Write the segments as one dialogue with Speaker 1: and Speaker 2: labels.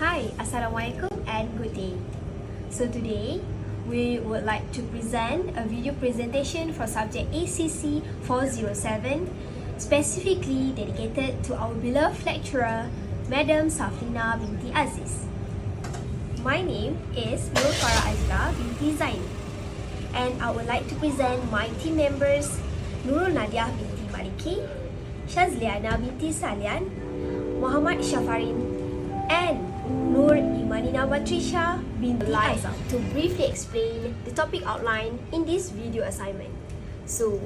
Speaker 1: Hi, Assalamualaikum and good day. So today, we would like to present a video presentation for subject ACC407, specifically dedicated to our beloved lecturer, Madam Safina binti Aziz. My name is Nur Farah Azla binti Zaini, and I would like to present my team members, Nurul Nadiah binti Maliki, Shazliana binti Salian, Muhammad Shafarin, and Nur Imanina Batrisha binti Azam to briefly explain the topic outlined in this video assignment. So,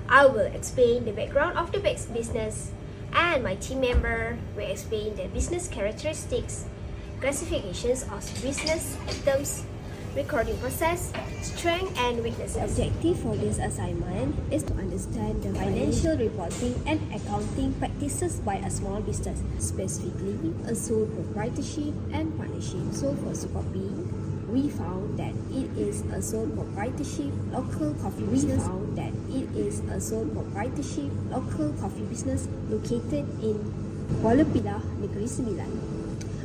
Speaker 1: I will explain the background of the business, and my team member will explain the business characteristics, classifications of business items, recording process, strength and weaknesses. The objective for this assignment is to understand the financial reporting and accounting practices by a small business, specifically a sole proprietorship and partnership. So for Sokupi, we found that it is a sole proprietorship local coffee business. Located in Kuala Pilah, Negeri Sembilan.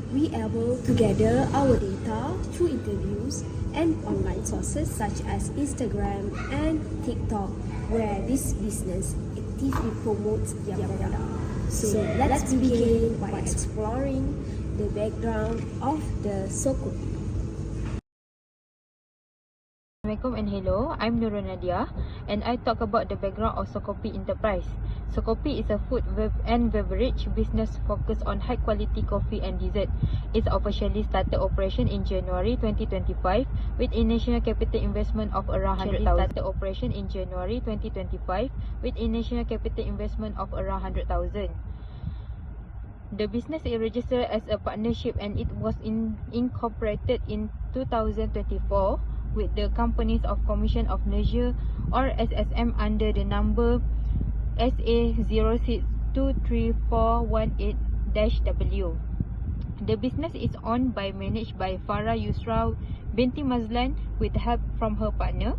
Speaker 1: We able to gather our data through interviews and online sources such as Instagram and TikTok, where this business actively promotes their product. So let's begin by exploring the background of the Sokupi.
Speaker 2: Assalamualaikum and hello, I'm Nurul Nadia and I talk about the background of Sokupi Enterprise. Sokupi is a food and beverage business focused on high quality coffee and dessert. It's officially started operation in January 2025 with initial capital investment of around 100,000. The business is registered as a partnership and it was incorporated in 2024 with the Companies of Commission of Malaysia or SSM under the number SA06234118-W. The business is owned by managed by Farah Yusra binti Mazlan with help from her partner,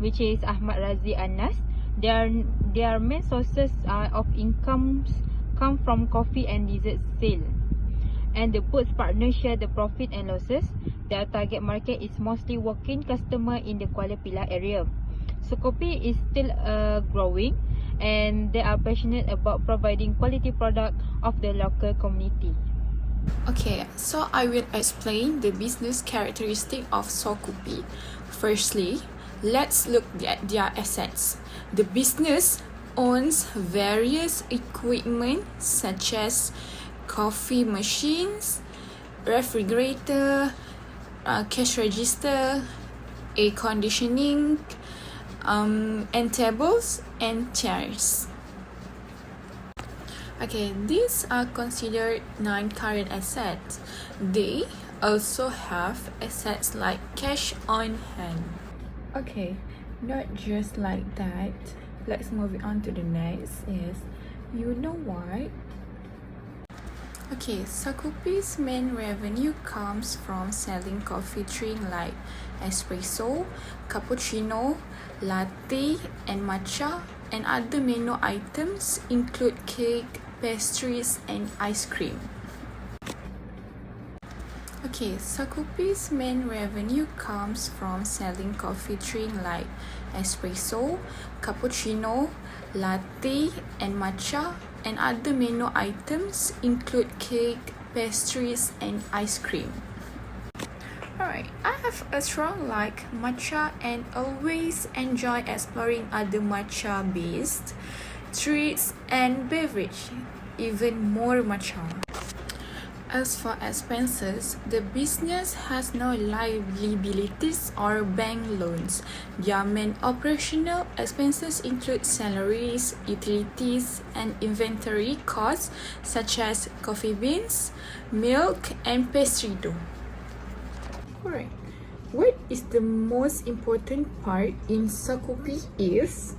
Speaker 2: which is Ahmad Razi Anas. Their main sources of incomes come from coffee and dessert sale, and the both partners share the profit and losses. Their target market is mostly walk-in customer in the Kuala Pilah area. Sokupi is still growing and they are passionate about providing quality product of the local community.
Speaker 3: Okay, so I will explain the business characteristic of Sokupi. Firstly, let's look at their assets. The business owns various equipment such as coffee machines, refrigerator, cash register, air conditioning, and tables and chairs. Okay, these are considered non-current assets. They also have assets like cash on hand. Okay, not just like that. Let's move on to the next is, you know what? Okay, Sokupi's main revenue comes from selling coffee drink like espresso, cappuccino, latte and matcha, and other menu items include cake, pastries and ice cream. Okay, Sokupi's main revenue comes from selling coffee drink like espresso, cappuccino, latte and matcha, and other menu items include cake, pastries and ice cream. Alright, I have a strong like matcha and always enjoy exploring other matcha based treats and beverage, even more matcha. As for expenses, the business has no liabilities or bank loans. Their main operational expenses include salaries, utilities, and inventory costs such as coffee beans, milk, and pastry dough. Alright, what is the most important part in Sokupi is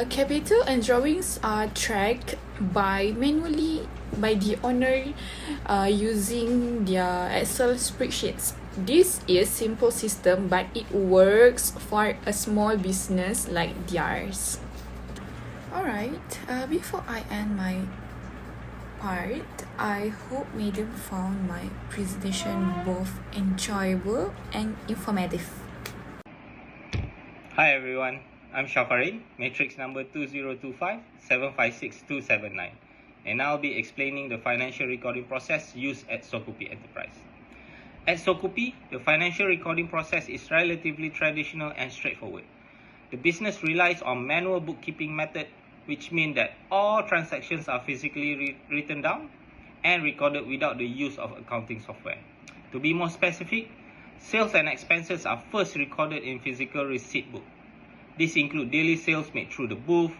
Speaker 3: capital and drawings are tracked manually by the owner using their Excel spreadsheets. This is simple system but it works for a small business like theirs. Alright, before I end my part, I hope Medium found my presentation both enjoyable and informative.
Speaker 4: Hi everyone, I'm Shafarin, matrix number 2025-756279, and I'll be explaining the financial recording process used at Sokupi Enterprise. At Sokupi, the financial recording process is relatively traditional and straightforward. The business relies on manual bookkeeping method, which means that all transactions are physically written down and recorded without the use of accounting software. To be more specific, sales and expenses are first recorded in physical receipt book. These include daily sales made through the booth,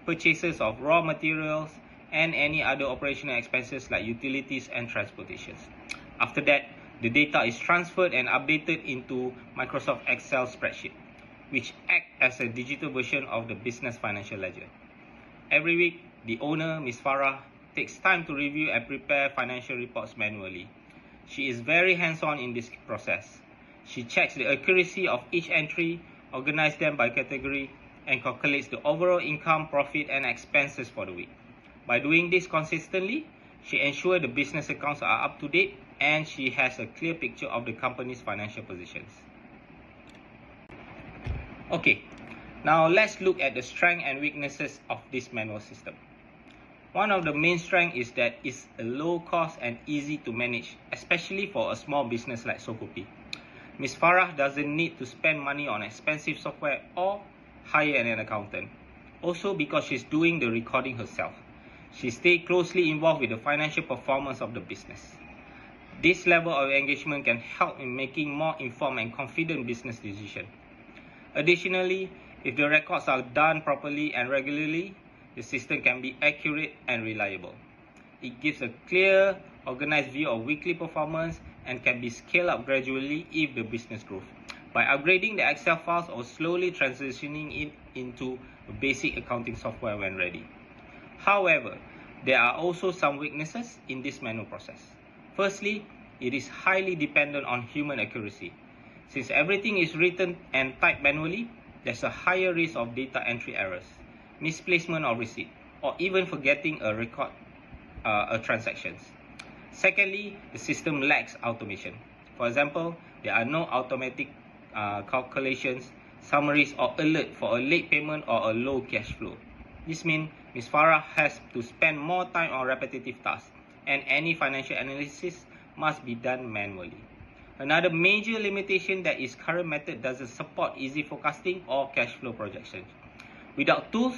Speaker 4: purchases of raw materials, and any other operational expenses like utilities and transportations. After that, the data is transferred and updated into Microsoft Excel spreadsheet, which act as a digital version of the business financial ledger. Every week, the owner, Ms. Farah, takes time to review and prepare financial reports manually. She is very hands-on in this process. She checks the accuracy of each entry, organizes them by category, and calculates the overall income, profit, and expenses for the week. By doing this consistently, she ensures the business accounts are up to date and she has a clear picture of the company's financial positions. Okay, now let's look at the strengths and weaknesses of this manual system. One of the main strengths is that it's a low cost and easy to manage, especially for a small business like Sokupi. Ms. Farah doesn't need to spend money on expensive software or hire an accountant. Also because she's doing the recording herself. She stays closely involved with the financial performance of the business. This level of engagement can help in making more informed and confident business decisions. Additionally, if the records are done properly and regularly, the system can be accurate and reliable. It gives a clear, organized view of weekly performance and can be scaled up gradually if the business grows, by upgrading the Excel files or slowly transitioning it into a basic accounting software when ready. However, there are also some weaknesses in this manual process. Firstly, it is highly dependent on human accuracy. Since everything is written and typed manually, there's a higher risk of data entry errors, misplacement of receipt, or even forgetting a record transactions. Secondly, the system lacks automation. For example, there are no automatic calculations, summaries, or alert for a late payment or a low cash flow. This means Ms. Farah has to spend more time on repetitive tasks, and any financial analysis must be done manually. Another major limitation that its current method doesn't support easy forecasting or cash flow projections. Without tools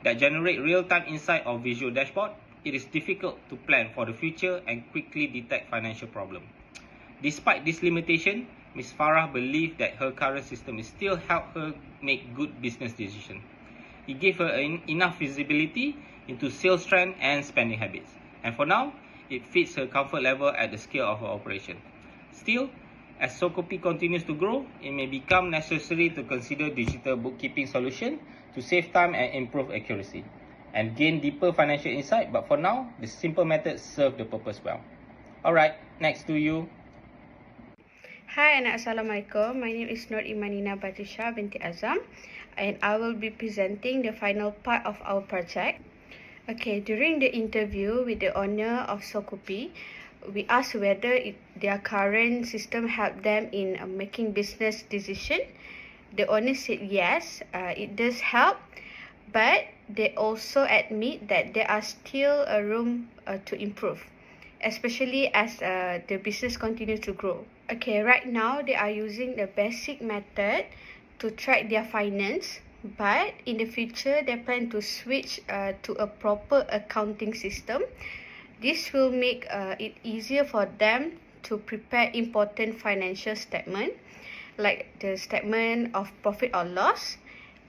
Speaker 4: that generate real-time insight or visual dashboard, it is difficult to plan for the future and quickly detect financial problems. Despite this limitation, Ms. Farah believes that her current system is still help her make good business decisions. It gives her enough visibility into sales trend and spending habits. And for now, it fits her comfort level at the scale of her operation. Still, as Sokupi continues to grow, it may become necessary to consider digital bookkeeping solution to save time and improve accuracy, and gain deeper financial insight. But for now, the simple methods serve the purpose well. Alright, next to you.
Speaker 5: Hi and Assalamualaikum. My name is Nur Imanina Batisha binti Azam, and I will be presenting the final part of our project. Okay, during the interview with the owner of Sokupi, we asked whether their current system helped them in making business decision. The owner said yes, it does help, but they also admit that there are still a room to improve, especially as the business continues to grow. Okay, right now they are using the basic method to track their finance, but in the future they plan to switch to a proper accounting system. This will make it easier for them to prepare important financial statement, like the statement of profit or loss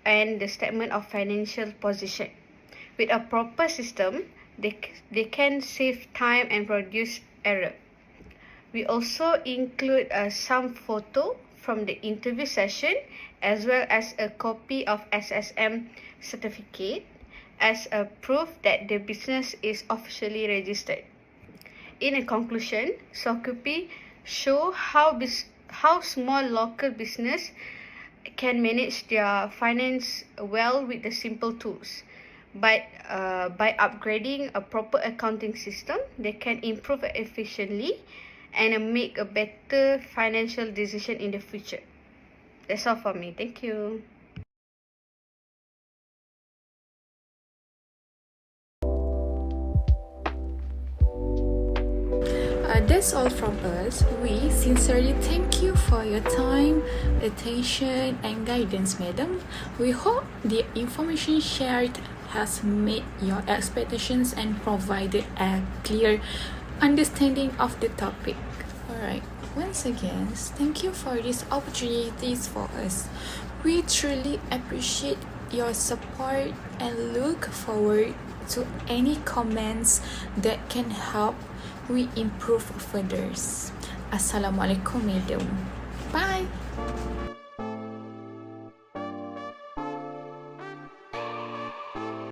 Speaker 5: and the statement of financial position. With a proper system, they can save time and reduce error. We also include some photo from the interview session as well as a copy of SSM certificate as a proof that the business is officially registered. In a conclusion, Sokupi show how small local business can manage their finance well with the simple tools. But by upgrading a proper accounting system, they can improve efficiently and make a better financial decision in the future. That's all for me. Thank you.
Speaker 3: That's all from us. We sincerely thank you for your time, attention, and guidance, madam. We hope the information shared has met your expectations and provided a clear understanding of the topic. Alright, once again, thank you for these opportunities for us. We truly appreciate your support and look forward to any comments that can help we improve further. Assalamualaikum, madam. Bye.